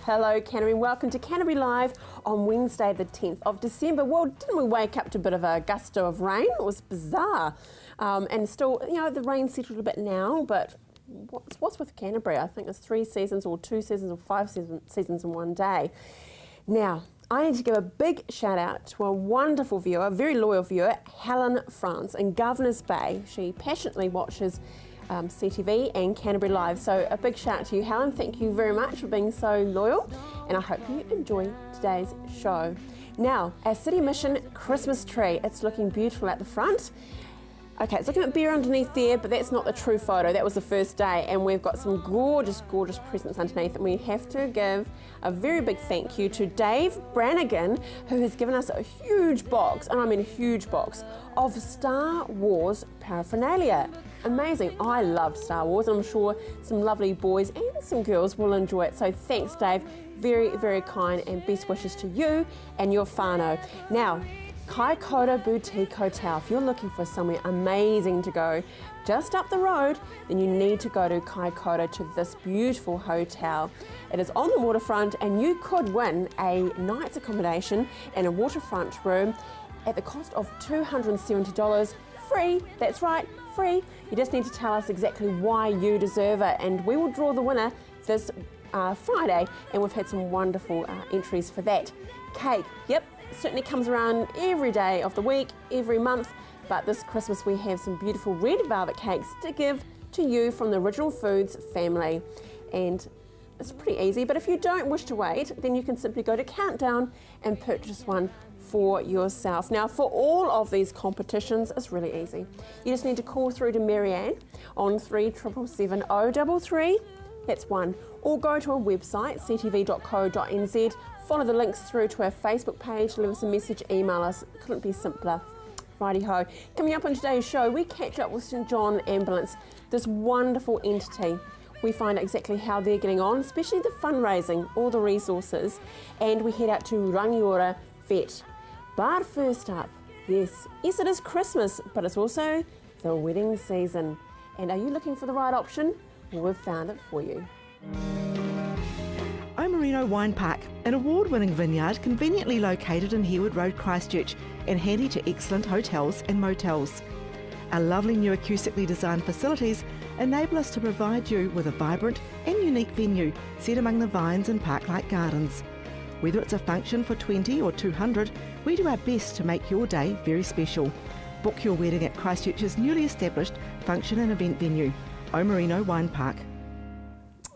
Hello Canterbury, welcome to Canterbury Live on Wednesday the 10th of December. Well, didn't we wake up to a bit of a gusto of rain? It was bizarre. And still, you know, the rain settled a bit now, but what's with Canterbury? I think there's 3 seasons or 2 seasons or 5 seasons in one day. Now, I need to give a big shout out to a wonderful viewer, a very loyal viewer, Helen France in Governor's Bay. She passionately watches CTV and Canterbury Live. So a big shout out to you, Helen. Thank you very much for being so loyal, and I hope you enjoy today's show. Now, our City Mission Christmas tree. It's looking beautiful at the front. Okay, it's looking a bit bare underneath there, but that's not the true photo. That was the first day, and we've got some gorgeous, gorgeous presents underneath, and we have to give a very big thank you to Dave Brannigan, who has given us a huge box, and I mean a huge box, of Star Wars paraphernalia. Amazing. I love Star Wars, and I'm sure some lovely boys and some girls will enjoy it. So thanks, Dave. Very, very kind, and best wishes to you and your whānau. Now, Kaikoura Boutique Hotel. If you're looking for somewhere amazing to go just up the road, then you need to go to Kaikoura, to this beautiful hotel. It is on the waterfront, and you could win a night's accommodation in a waterfront room at the cost of $270. Free, that's right, free. You just need to tell us exactly why you deserve it, and we will draw the winner this Friday, and we've had some wonderful entries for that. Cake, yep, certainly comes around every day of the week, every month, but this Christmas we have some beautiful red velvet cakes to give to you from the Original Foods family. And it's pretty easy, but if you don't wish to wait, then you can simply go to Countdown and purchase one for yourself. Now, for all of these competitions, it's really easy. You just need to call through to Marianne on 3777 033, that's 1, or go to our website, ctv.co.nz, follow the links through to our Facebook page, leave us a message, email us. Couldn't be simpler. Righty-ho. Coming up on today's show, we catch up with St John Ambulance, this wonderful entity. We find out exactly how they're getting on, especially the fundraising, all the resources, and we head out to Rangiora Vet. But first up, yes, it is Christmas, but it's also the wedding season. And are you looking for the right option? Well, we've found it for you. Omarino Wine Park, an award-winning vineyard conveniently located in Harewood Road, Christchurch, and handy to excellent hotels and motels. Our lovely new acoustically designed facilities enable us to provide you with a vibrant and unique venue set among the vines and park-like gardens. Whether it's a function for 20 or 200, we do our best to make your day very special. Book your wedding at Christchurch's newly established function and event venue, Omarino Wine Park.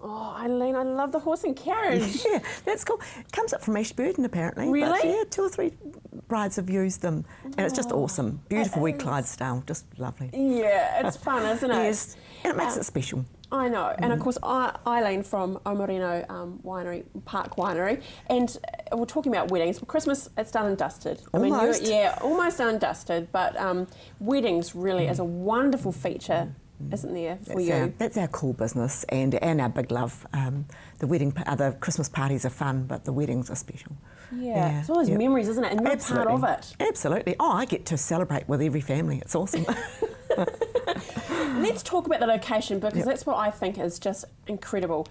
Oh, Eileen, I love the horse and carriage. Yeah, that's cool. It comes up from Ashburton, apparently. Really? But yeah, 2 or 3 brides have used them, and it's just awesome. Beautiful wheat Clydesdale, just lovely. Yeah, it's fun, isn't it? Yes, and it makes it special. I know, and of course Eileen from Omarino Park Winery, and we're talking about weddings. Christmas, it's done and dusted. Almost. Almost done and dusted, but weddings really is a wonderful feature, isn't there, for you? That's our cool business and our big love. The Christmas parties are fun, but the weddings are special. Yeah, it's all those memories, isn't it? And you're part of it. Absolutely. Oh, I get to celebrate with every family. It's awesome. Let's talk about the location, because that's what I think is just incredible.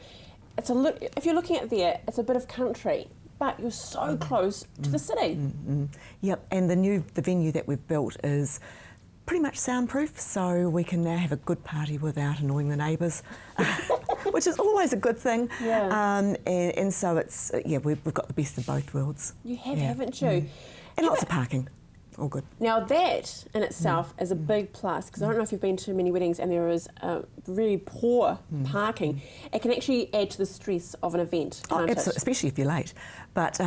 If you're looking at there, it's a bit of country, but you're so close to the city. Yep, and the venue that we've built is pretty much soundproof, so we can now have a good party without annoying the neighbours, which is always a good thing. Yeah. And so it's we've got the best of both worlds. You have, haven't you? And lots of parking. All good. Now that in itself is a big plus, because I don't know if you've been to many weddings and there is really poor parking. It can actually add to the stress of an event, can't it? Especially if you're late. But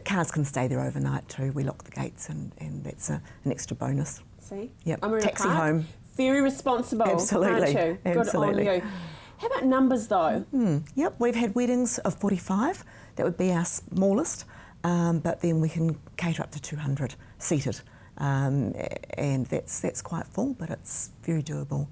cars can stay there overnight too. We lock the gates, and that's an extra bonus. See? Yep. Taxi home. Very responsible, Absolutely. aren't you? Absolutely. Good on you. How about numbers though? Yep, we've had weddings of 45. That would be our smallest. But then we can cater up to 200 seated. And that's quite full, but it's very doable.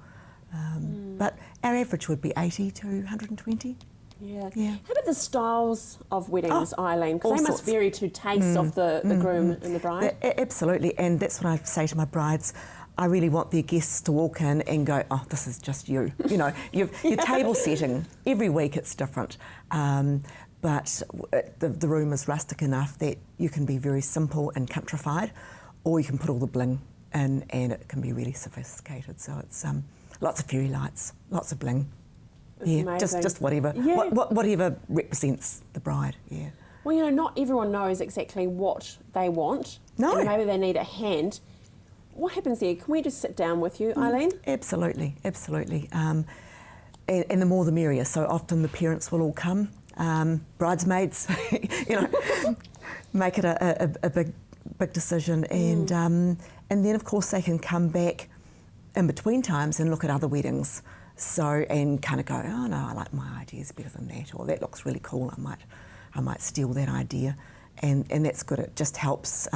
But our average would be 80 to 120. Yeah. How about the styles of weddings, Eileen? Because they must sorts. vary to tastes of the groom and the bride. Absolutely, and that's what I say to my brides. I really want their guests to walk in and go, oh, this is just you. You know, your table setting, every week it's different. but the room is rustic enough that you can be very simple and countrified, or you can put all the bling in and it can be really sophisticated. So it's lots of fairy lights, lots of bling. It's yeah, amazing. just whatever, whatever represents the bride. Yeah. Well, you know, not everyone knows exactly what they want. No. And maybe they need a hand. What happens there? Can we just sit down with you, Eileen? Absolutely, absolutely. And the more the merrier. So often the parents will all come, bridesmaids, you know, make it a big decision, and then of course they can come back in between times and look at other weddings. So and kind of go, oh no, I like my ideas better than that, or that looks really cool. I might steal that idea, and that's good. It just helps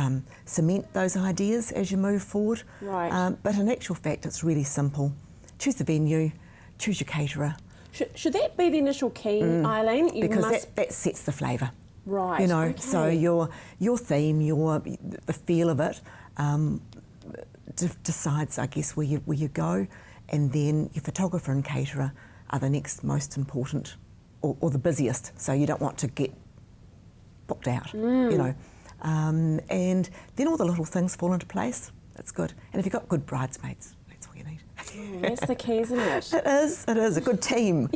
cement those ideas as you move forward. Right. But in actual fact, it's really simple. Choose the venue, choose your caterer. Should that be the initial key, Eileen? Because that sets the flavour. Right. You know, okay. so your theme, the feel of it decides, I guess, where you go, and then your photographer and caterer are the next most important or the busiest. So you don't want to get booked out, you know. And then all the little things fall into place. That's good. And if you've got good bridesmaids, that's all you need. That's the key, isn't it? It is a good team.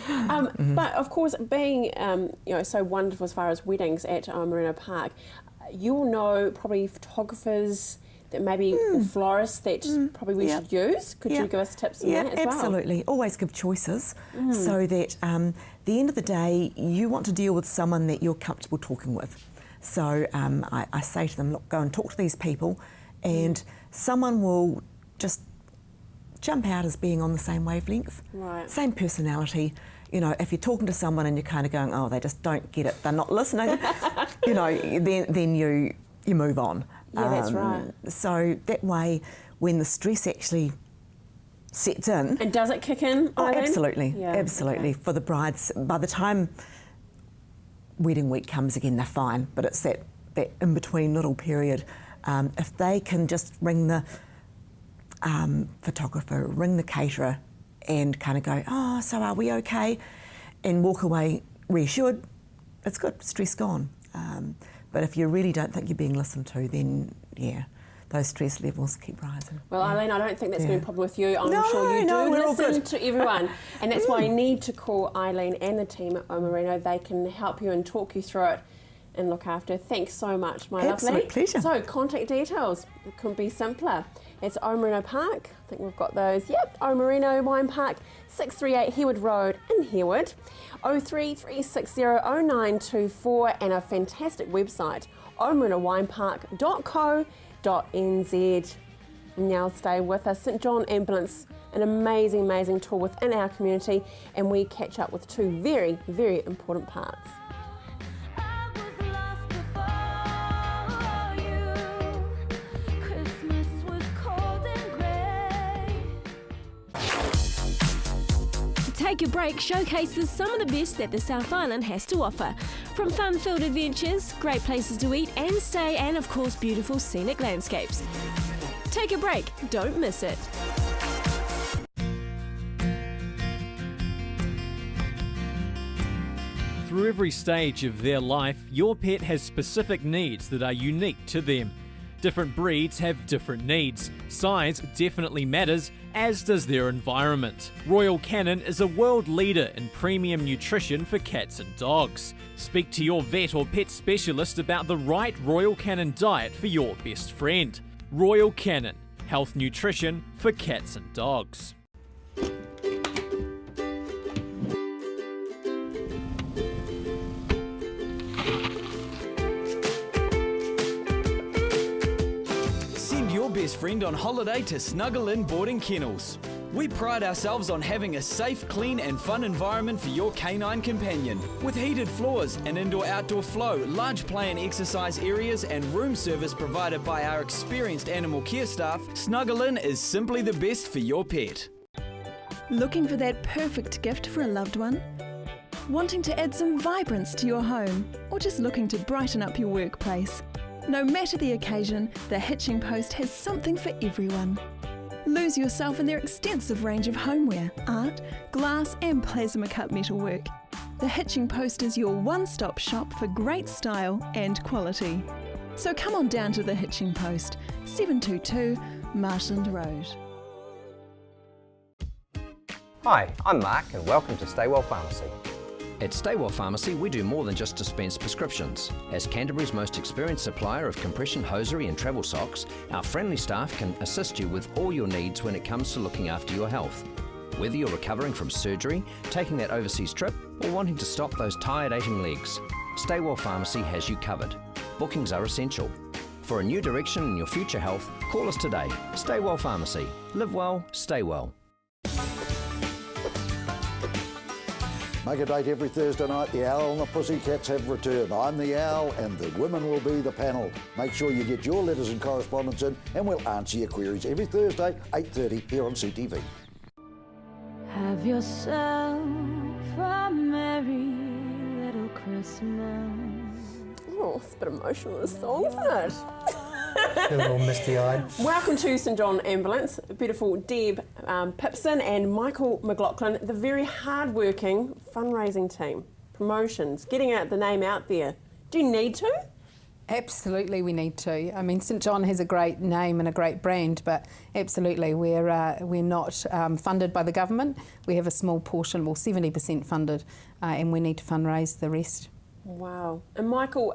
But of course, being you know, so wonderful as far as weddings at Merino Park, you'll know probably photographers that maybe or florists that probably we should use. Could you give us tips on that as well? Absolutely. Always give choices so that the end of the day you want to deal with someone that you're comfortable talking with. So I say to them, look, go and talk to these people, and someone will just jump out as being on the same wavelength, same personality. You know, if you're talking to someone and you're kind of going, oh, they just don't get it, they're not listening, you know, then you move on. Yeah, that's right. So that way, when the stress actually sets in... And does it kick in, Eileen? Absolutely, Yeah, absolutely. okay. For the brides, by the time wedding week comes again, they're fine, but it's that in-between little period. If they can just ring the photographer, ring the caterer, and kind of go, oh, so are we okay? And walk away reassured, it's good, stress gone. But if you really don't think you're being listened to, then, yeah, those stress levels keep rising. Well, Eileen, I don't think that's been a problem with you. I'm sure you we're all listen good. to everyone. And that's why you need to call Eileen and the team at Merino. They can help you and talk you through it and look after. Thanks so much, my Absolute lovely. pleasure. So, contact details. It couldn't be simpler. It's Merino Park. I think we've got those. Yep, Merino Wine Park, 638 Herwood Road in Herwood. 033600924, and a fantastic website, merinowinepark.co.nz. Now stay with us. St John Ambulance, an amazing tour within our community, and we catch up with two very, very important parts. Take a Break showcases some of the best that the South Island has to offer. From fun-filled adventures, great places to eat and stay, and of course beautiful scenic landscapes. Take a break, don't miss it. Through every stage of their life, your pet has specific needs that are unique to them. Different breeds have different needs. Size definitely matters, as does their environment. Royal Canin is a world leader in premium nutrition for cats and dogs. Speak to your vet or pet specialist about the right Royal Canin diet for your best friend. Royal Canin, health nutrition for cats and dogs. Best friend on holiday to Snuggle In Boarding Kennels. We pride ourselves on having a safe, clean and fun environment for your canine companion. With heated floors, an indoor-outdoor flow, large play and exercise areas and room service provided by our experienced animal care staff, Snuggle In is simply the best for your pet. Looking for that perfect gift for a loved one? Wanting to add some vibrance to your home? Or just looking to brighten up your workplace? No matter the occasion, the Hitching Post has something for everyone. Lose yourself in their extensive range of homeware, art, glass and plasma cut metalwork. the Hitching Post is your one-stop shop for great style and quality. So come on down to the Hitching Post, 722 Marshland Road. Hi, I'm Mark and welcome to Stay Well Pharmacy. At Stay Well Pharmacy, we do more than just dispense prescriptions. As Canterbury's most experienced supplier of compression hosiery and travel socks, our friendly staff can assist you with all your needs when it comes to looking after your health. Whether you're recovering from surgery, taking that overseas trip, or wanting to stop those tired, aching legs, Stay Well Pharmacy has you covered. Bookings are essential. For a new direction in your future health, call us today. Stay Well Pharmacy. Live well, stay well. Make a date every Thursday night. The Owl and the Pussycats have returned. I'm the Owl and the women will be the panel. Make sure you get your letters and correspondence in and we'll answer your queries every Thursday, 8:30 here on CTV. Have yourself a merry little Christmas. Oh, it's a bit emotional, this song, isn't it? Feel a little misty-eyed. Welcome to St John Ambulance, beautiful Deb Pipson and Michael McLaughlin, the very hard-working fundraising team. Promotions, getting the name out there. Do you need to? Absolutely, we need to. I mean, St John has a great name and a great brand, but absolutely, we're not funded by the government. We have a small portion, well, 70% funded, and we need to fundraise the rest. Wow. And Michael,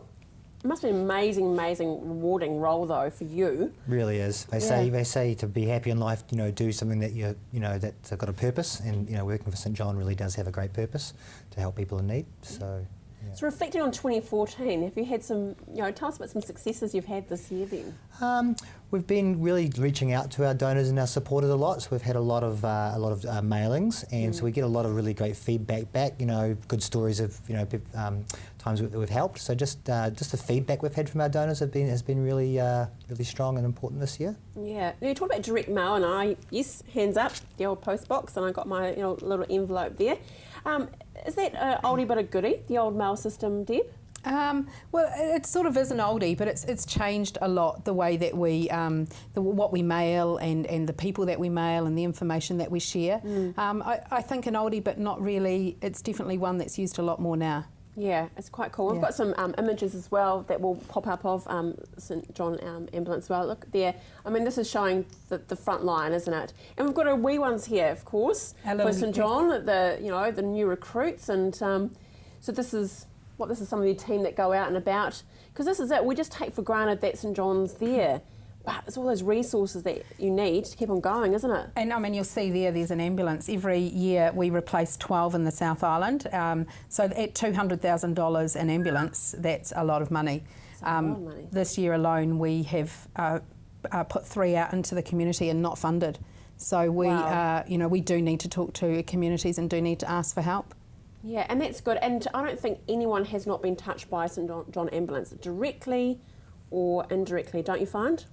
it must be an amazing, rewarding role though for you. Really is. They say to be happy in life, do something that that's got a purpose, and working for St John really does have a great purpose to help people in need. So. Yeah. So reflecting on 2014, have you had some, tell us about some successes you've had this year then? We've been really reaching out to our donors and our supporters a lot. So we've had a lot of mailings, and so we get a lot of really great feedback back. Good stories of times that we've helped. So just the feedback we've had from our donors has been really strong and important this year. Yeah. Now you talked about direct mail, and hands up, the old post box, and I got my little envelope there. Is that an oldie but a goodie, the old mail system, Deb? Well, it sort of is an oldie, but it's changed a lot, the way that we, what we mail and the people that we mail and the information that we share. I think an oldie, but not really. It's definitely one that's used a lot more now. Yeah, it's quite cool. We've got some images as well that will pop up of St John Ambulance as well. Look there. I mean, this is showing the front line, isn't it? And we've got our wee ones here, of course, for St John, the new recruits. And so this is some of your team that go out and about. Because this is it. We just take for granted that St John's there. But it's all those resources that you need to keep on going, isn't it? And I mean, you'll see there's an ambulance. Every year we replace 12 in the South Island. So at $200,000 an ambulance, that's a lot of money. A lot of money. This year alone we have put 3 out into the community and not funded. So we do need to talk to communities and do need to ask for help. Yeah, and that's good. And I don't think anyone has not been touched by St John Ambulance directly or indirectly, don't you find?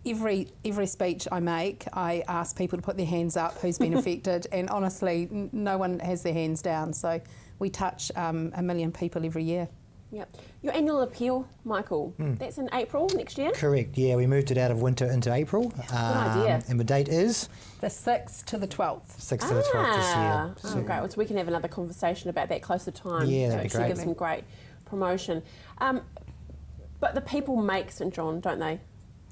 Every speech I make, I ask people to put their hands up who's been affected, and honestly, no one has their hands down. So we touch 1 million people every year. Yep. Your annual appeal, Michael, that's in April next year? Correct, yeah. We moved it out of winter into April. Good idea. And the date is? The 6th to the 12th. 6th to the 12th this year. So great. Well, so we can have another conversation about that closer time. Yeah, that'd be actually great. give some great promotion. But the people make St John, don't they?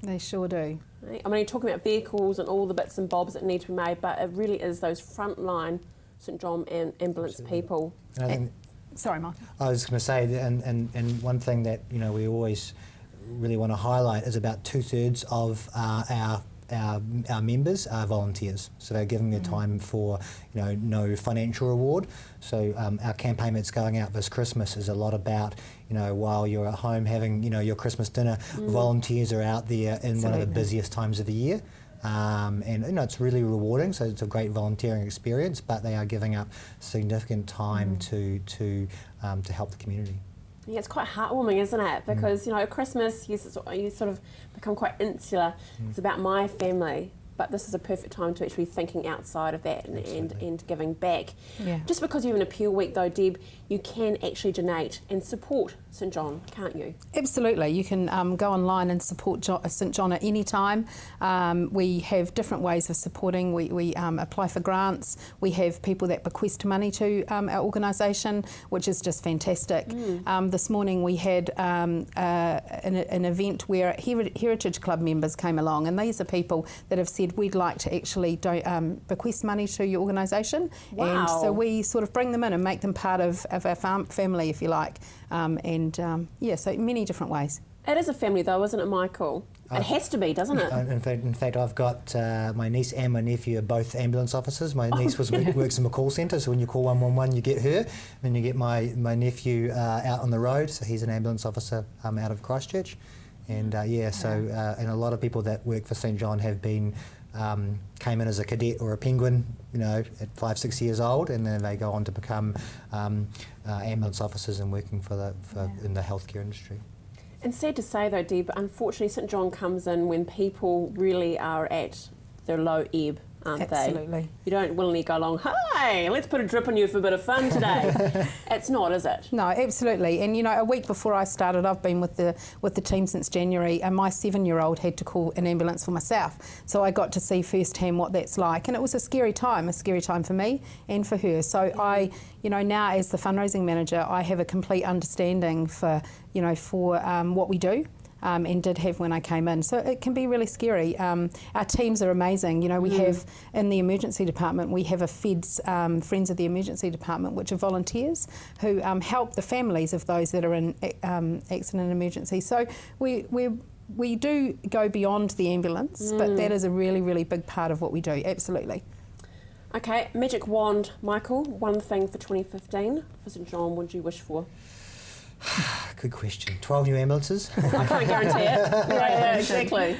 They sure do. I mean, you're talking about vehicles and all the bits and bobs that need to be made, but it really is those frontline St John ambulance people. And I think, sorry, Martin. I was going to say, and one thing that we always really want to highlight is about 2/3 of our members are volunteers, so they're giving their time for no financial reward. So our campaign that's going out this Christmas is a lot about while you're at home having your Christmas dinner, volunteers are out there in one of the busiest times of the year. And it's really rewarding, so it's a great volunteering experience, but they are giving up significant time to help the community. Yeah, it's quite heartwarming, isn't it? Because, at Christmas, you sort of become quite insular. It's about my family. but this is a perfect time to actually be thinking outside of that and giving back. Yeah. Just because you're in Appeal Week though, Deb, you can actually donate and support St John, can't you? Absolutely. You can go online and support St John at any time. We have different ways of supporting. We apply for grants. We have people that bequest money to our organisation, which is just fantastic. This morning we had an event where Heritage Club members came along, and these are people that have said we'd like to actually bequest money to your organisation. Wow. And so we sort of bring them in and make them part of our family, if you like. So many different ways. It is a family though, isn't it, Michael? It has to be, doesn't it? In fact, I've got my niece and my nephew are both ambulance officers. My niece works in a call centre, so when you call 111, you get her. Then you get my nephew out on the road, so he's an ambulance officer out of Christchurch. And and a lot of people that work for St John have been came in as a cadet or a penguin, at 5-6 years old, and then they go on to become ambulance officers and working in the healthcare industry. And sad to say though, Deb, unfortunately St John comes in when people really are at their low ebb, aren't they? Absolutely. You don't willingly go along, hey, let's put a drip on you for a bit of fun today. It's not, is it? No, absolutely. And a week before I started, I've been with the team since January, and my 7-year-old had to call an ambulance for myself. So I got to see firsthand what that's like, and it was a scary time for me and for her. So I, now as the fundraising manager, I have a complete understanding for what we do. And did have when I came in. So it can be really scary. Our teams are amazing. We have in the emergency department, we have a FEDS, Friends of the Emergency Department, which are volunteers who help the families of those that are in accident and emergency. So we do go beyond the ambulance, but that is a really, really big part of what we do, absolutely. Okay, magic wand, Michael, one thing for 2015 for St John would you wish for? Good question. 12 new ambulances? I can't guarantee it. Yeah, exactly.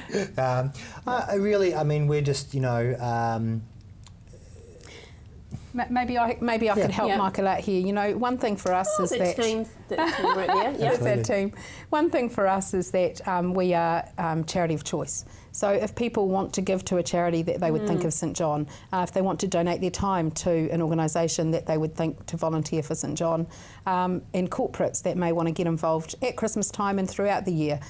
We're just, Maybe I could help Michael out here. One thing for us is that team right there. Yeah, that's our team. One thing for us is that we are charity of choice. So if people want to give to a charity that they would think of St John, if they want to donate their time to an organisation that they would think to volunteer for St John, and corporates that may want to get involved at Christmas time and throughout the year,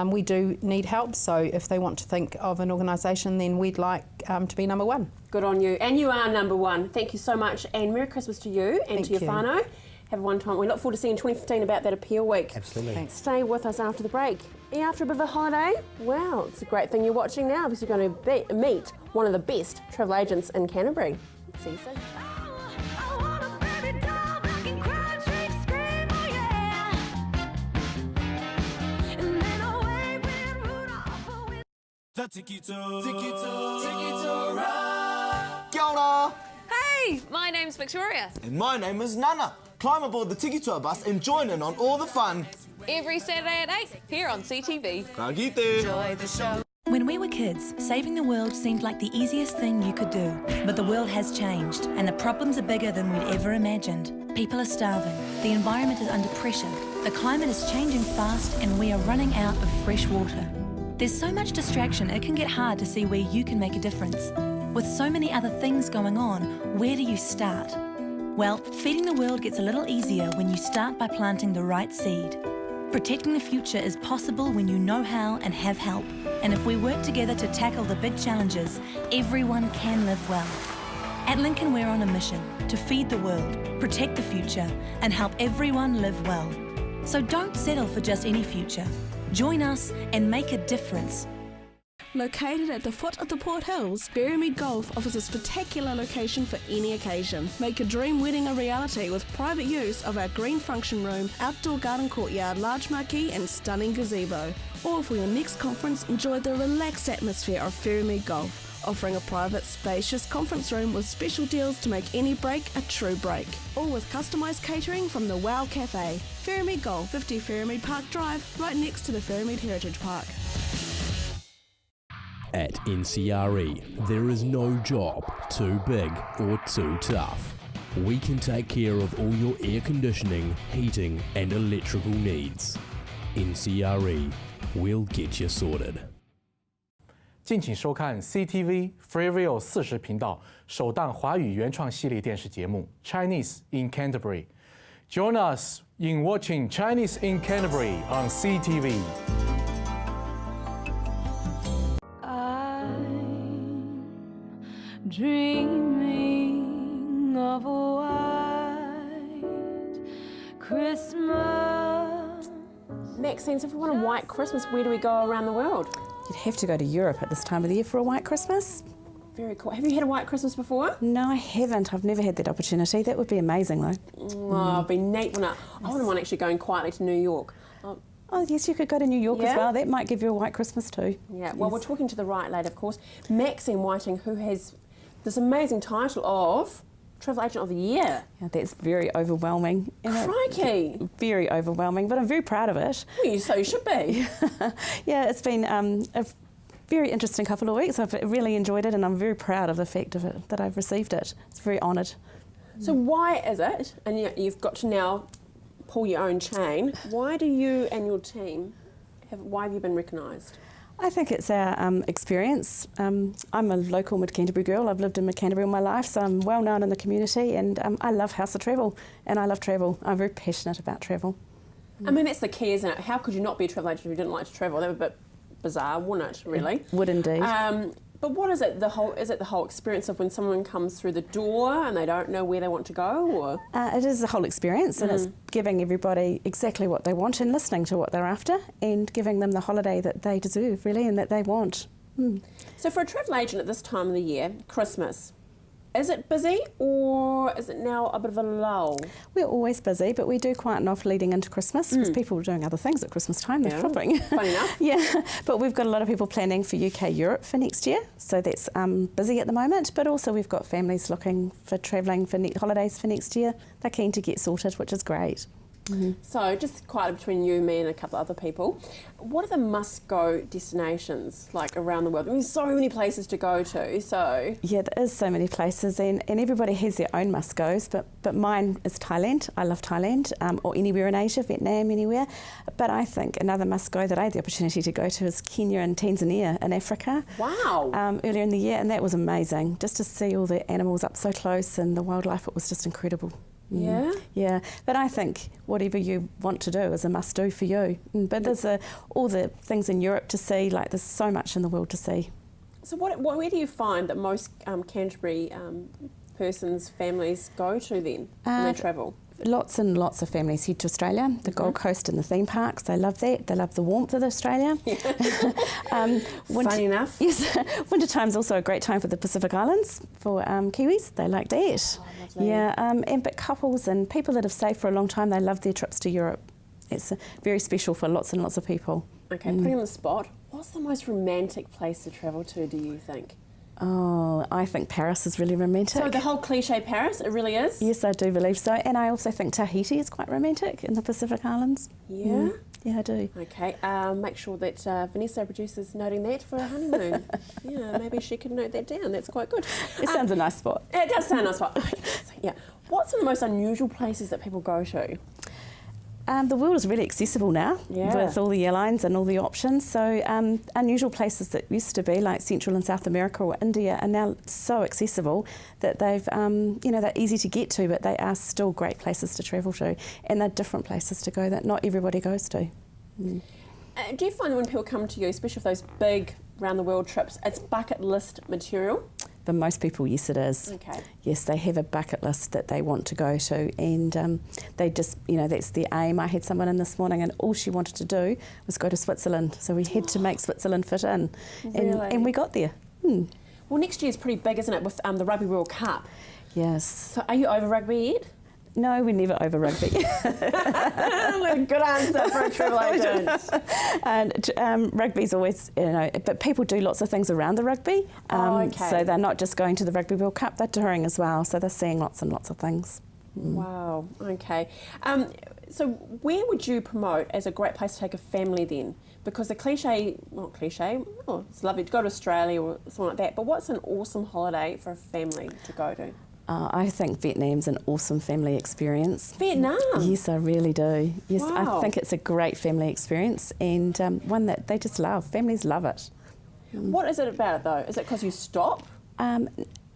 we do need help. So if they want to think of an organisation, then we'd like to be number one. Good on you. And you are number one. Thank you so much. And Merry Christmas to you and to your whānau. Have a one time. We look forward to seeing 2015 about that Appeal Week. Absolutely. Thanks. Stay with us after the break. And after a bit of a holiday, wow, it's a great thing you're watching now because you're going to meet one of the best travel agents in Canterbury. See you soon. Kia ora! Hey, my name's Victoria. And my name is Nana. Climb aboard the Tiki Tour bus and join in on all the fun. Every Saturday at 8 here on CTV. Ka kite. Enjoy the show. When we were kids, saving the world seemed like the easiest thing you could do. But the world has changed, and the problems are bigger than we'd ever imagined. People are starving, the environment is under pressure, the climate is changing fast, and we are running out of fresh water. There's so much distraction, it can get hard to see where you can make a difference. With so many other things going on, where do you start? Well, feeding the world gets a little easier when you start by planting the right seed. Protecting the future is possible when you know how and have help. And if we work together to tackle the big challenges, everyone can live well. At Lincoln, we're on a mission to feed the world, protect the future, and help everyone live well. So don't settle for just any future. Join us and make a difference. Located at the foot of the Port Hills, Berrymead Golf offers a spectacular location for any occasion. Make a dream wedding a reality with private use of our green function room, outdoor garden courtyard, large marquee and stunning gazebo. Or for your next conference, enjoy the relaxed atmosphere of Berrymead Golf, offering a private, spacious conference room with special deals to make any break a true break. All with customised catering from the Wow Cafe. Berrymead Golf, 50 Berrymead Park Drive, right next to the Berrymead Heritage Park. At NCRE, there is no job too big or too tough. We can take care of all your air conditioning, heating and electrical needs. NCRE, we'll get you sorted. 敬请收看 CTV Freeview 40频道首档华语原创系列电视节目 Chinese in Canterbury. Join us in watching Chinese in Canterbury on CTV. I'm dreaming of a white Christmas. Maxine, so if we want a white Christmas, where do we go around the world? You'd have to go to Europe at this time of the year for a white Christmas. Very cool. Have you had a white Christmas before? No, I haven't. I've never had that opportunity. That would be amazing, though. Oh, it'd be neat, wouldn't it? I wouldn't mind actually going quietly to New York. Oh, yes, you could go to New York as well. That might give you a white Christmas too. Yeah, well, we're talking to the right lady, of course, Maxine Whiting, who has this amazing title of Travel Agent of the Year. Yeah, that's very overwhelming. Crikey! Very overwhelming, but I'm very proud of it. Well, so you should be. Yeah, it's been a very interesting couple of weeks. I've really enjoyed it, and I'm very proud of the fact of it, that I've received it. It's very honoured. So why is it, and you've got to now pull your own chain, why do you and your team, why have you been recognised? I think it's our experience. I'm a local Mid-Canterbury girl. I've lived in Mid-Canterbury all my life, so I'm well known in the community, and I love House of Travel, and I love travel. I'm very passionate about travel. I mean, that's the key, isn't it? How could you not be a travel agent if you didn't like to travel? That would be a bit bizarre, wouldn't it, really? It would indeed. But what is it? Is it the whole experience of when someone comes through the door and they don't know where they want to go, or? It is the whole experience, and it's giving everybody exactly what they want and listening to what they're after, and giving them the holiday that they deserve, really, and that they want. So for a travel agent at this time of the year, Christmas, is it busy or is it now a bit of a lull? We're always busy, but we do quite enough leading into Christmas because people are doing other things at Christmas time. They're shopping. Funny enough. Yeah, but we've got a lot of people planning for UK Europe for next year, so that's busy at the moment. But also we've got families looking for travelling for holidays for next year. They're keen to get sorted, which is great. So just quietly between you, me and a couple of other people, what are the must-go destinations like around the world? I mean, so many places to go to, so... Yeah, there is so many places, and everybody has their own must-goes, but mine is Thailand. I love Thailand, or anywhere in Asia, Vietnam, anywhere. But I think another must-go that I had the opportunity to go to is Kenya and Tanzania in Africa. Wow! Earlier in the year, and that was amazing, just to see all the animals up so close and the wildlife. It was just incredible. Yeah? Yeah, but I think whatever you want to do is a must-do for you. But there's all the things in Europe to see, like there's so much in the world to see. So where do you find that most Canterbury persons, families go to then when they travel? Lots and lots of families head to Australia, the Gold Coast and the theme parks. They love that. They love the warmth of Australia. Funny enough. Yes, winter time's also a great time for the Pacific Islands for Kiwis. They like that. Yeah, but couples and people that have stayed for a long time, they love their trips to Europe. It's very special for lots and lots of people. Okay, putting on the spot, what's the most romantic place to travel to, do you think? Oh, I think Paris is really romantic. So the whole cliche Paris, it really is? Yes, I do believe so. And I also think Tahiti is quite romantic in the Pacific Islands. Yeah? Yeah, I do. Okay, make sure that Vanessa, our producer's noting that for a honeymoon. Yeah, maybe she could note that down. That's quite good. It sounds a nice spot. It does sound a nice spot. Yeah. What's some of the most unusual places that people go to? The world is really accessible now with all the airlines and all the options. So unusual places that used to be like Central and South America or India are now so accessible that they've, they're easy to get to, but they are still great places to travel to, and they're different places to go that not everybody goes to. Do you find that when people come to you, especially for those big round the world trips, it's bucket list material? For most people, yes, it is. Okay. Yes, they have a bucket list that they want to go to, and they just, that's their aim. I had someone in this morning, and all she wanted to do was go to Switzerland, so we had to make Switzerland fit in, and we got there. Well, next year's pretty big, isn't it, with the Rugby World Cup? Yes. So are you over rugby yet? No, we're never over rugby. Good answer for a travel agent. And rugby's always, but people do lots of things around the rugby. So they're not just going to the Rugby World Cup, they're touring as well. So they're seeing lots and lots of things. Wow, okay. So where would you promote as a great place to take a family then? Because the it's lovely to go to Australia or something like that, but what's an awesome holiday for a family to go to? I think Vietnam's an awesome family experience. Vietnam? Yes, I really do. Yes, wow. I think it's a great family experience, and one that they just love. Families love it. What is it about it though? Is it because you stop?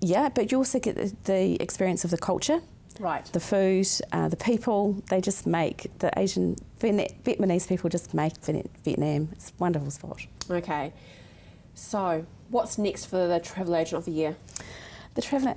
Yeah, but you also get the experience of the culture. Right. The food, the people, they just make, the Asian, Vietnamese people just make Vietnam. It's a wonderful spot. Okay. So, what's next for the Travel Agent of the Year? The Travel,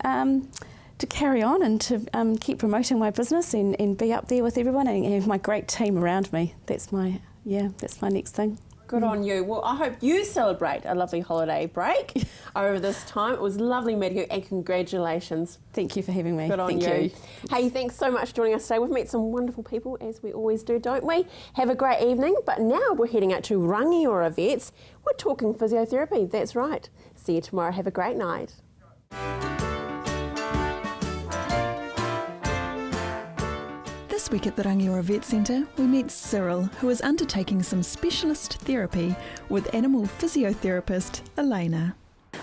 to carry on and to keep promoting my business and be up there with everyone and have my great team around me. That's my next thing. Good on you. Well, I hope you celebrate a lovely holiday break over this time. It was lovely meeting you and congratulations. Thank you for having me. Good on you. Hey, thanks so much for joining us today. We've met some wonderful people, as we always do, don't we? Have a great evening. But now we're heading out to Rangiora Vets. We're talking physiotherapy. That's right. See you tomorrow. Have a great night. This week at the Rangiora Vet Centre, we meet Cyril, who is undertaking some specialist therapy with animal physiotherapist Elena.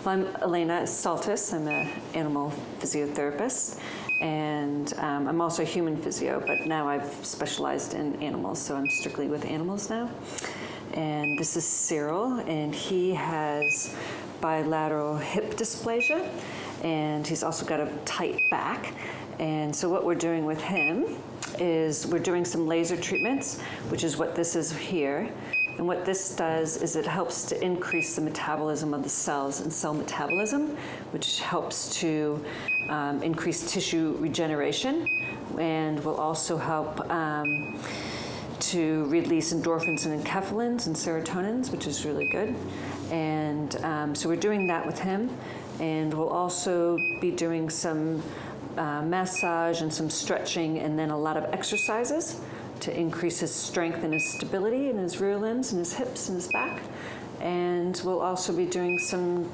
Well, I'm Elena Saltis. I'm an animal physiotherapist, and I'm also a human physio, but now I've specialized in animals, so I'm strictly with animals now. And this is Cyril, and he has bilateral hip dysplasia, and he's also got a tight back. And so what we're doing with him is we're doing some laser treatments, which is what this is here. And what this does is it helps to increase the metabolism of the cells and cell metabolism, which helps to increase tissue regeneration and will also help to release endorphins and enkephalins and serotonins, which is really good. And so we're doing that with him. And we'll also be doing some massage and some stretching and then a lot of exercises to increase his strength and his stability in his rear limbs and his hips and his back. And we'll also be doing some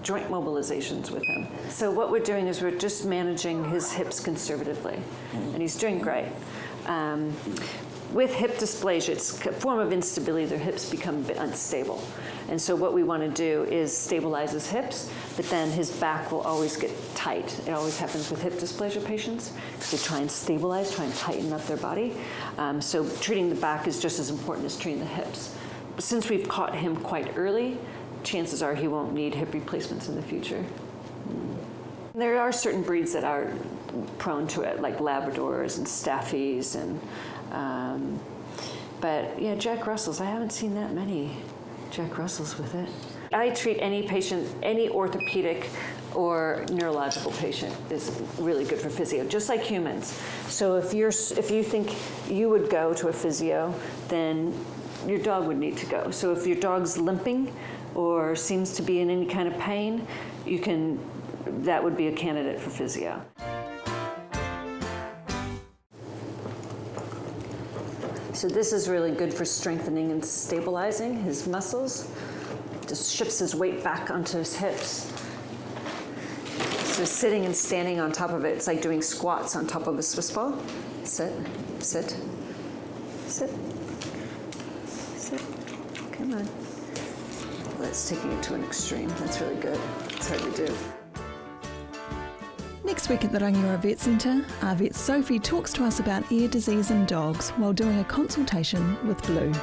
joint mobilizations with him. So what we're doing is we're just managing his hips conservatively, and he's doing great. With hip dysplasia, it's a form of instability. Their hips become a bit unstable. And so what we want to do is stabilize his hips, but then his back will always get tight. It always happens with hip dysplasia patients because they try and stabilize, try and tighten up their body. So treating the back is just as important as treating the hips. But since we've caught him quite early, chances are he won't need hip replacements in the future. There are certain breeds that are prone to it, like Labradors and Staffies, and but yeah, Jack Russells, I haven't seen that many Jack Russells with it. I treat any patient, any orthopedic or neurological patient is really good for physio, just like humans. So if you think you would go to a physio, then your dog would need to go. So if your dog's limping or seems to be in any kind of pain, that would be a candidate for physio. So this is really good for strengthening and stabilizing his muscles. Just shifts his weight back onto his hips. So sitting and standing on top of it, it's like doing squats on top of a Swiss ball. Sit, sit, sit, sit. Come on. Well, that's taking it to an extreme. That's really good. It's hard to do. Next week at the Rangiora Vet Centre, our vet Sophie talks to us about ear disease in dogs while doing a consultation with Blue.